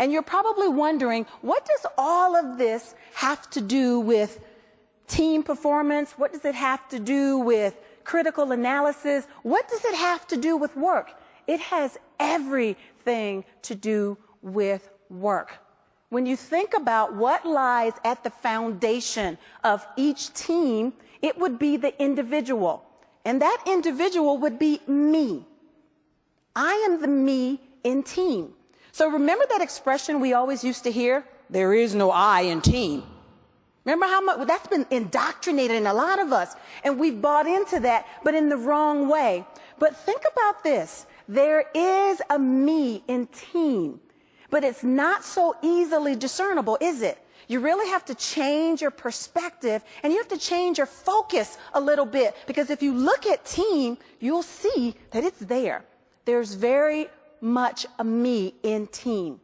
And you're probably wondering, what does all of this have to do with team performance? What does it have to do with critical analysis? What does it have to do with work? It has everything to do with work. When you think about what lies at the foundation of each team, it would be the individual. And that individual would be me. I am the me in team. So remember that expression we always used to hear? There is no I in team. Remember how much that's been indoctrinated in a lot of us, and we've bought into that, but in the wrong way. But think about this. There is a me in team, but it's not so easily discernible, is it? You really have to change your perspective, and you have to change your focus a little bit, because if you look at team, you'll see that it's there. There's very much a me in team.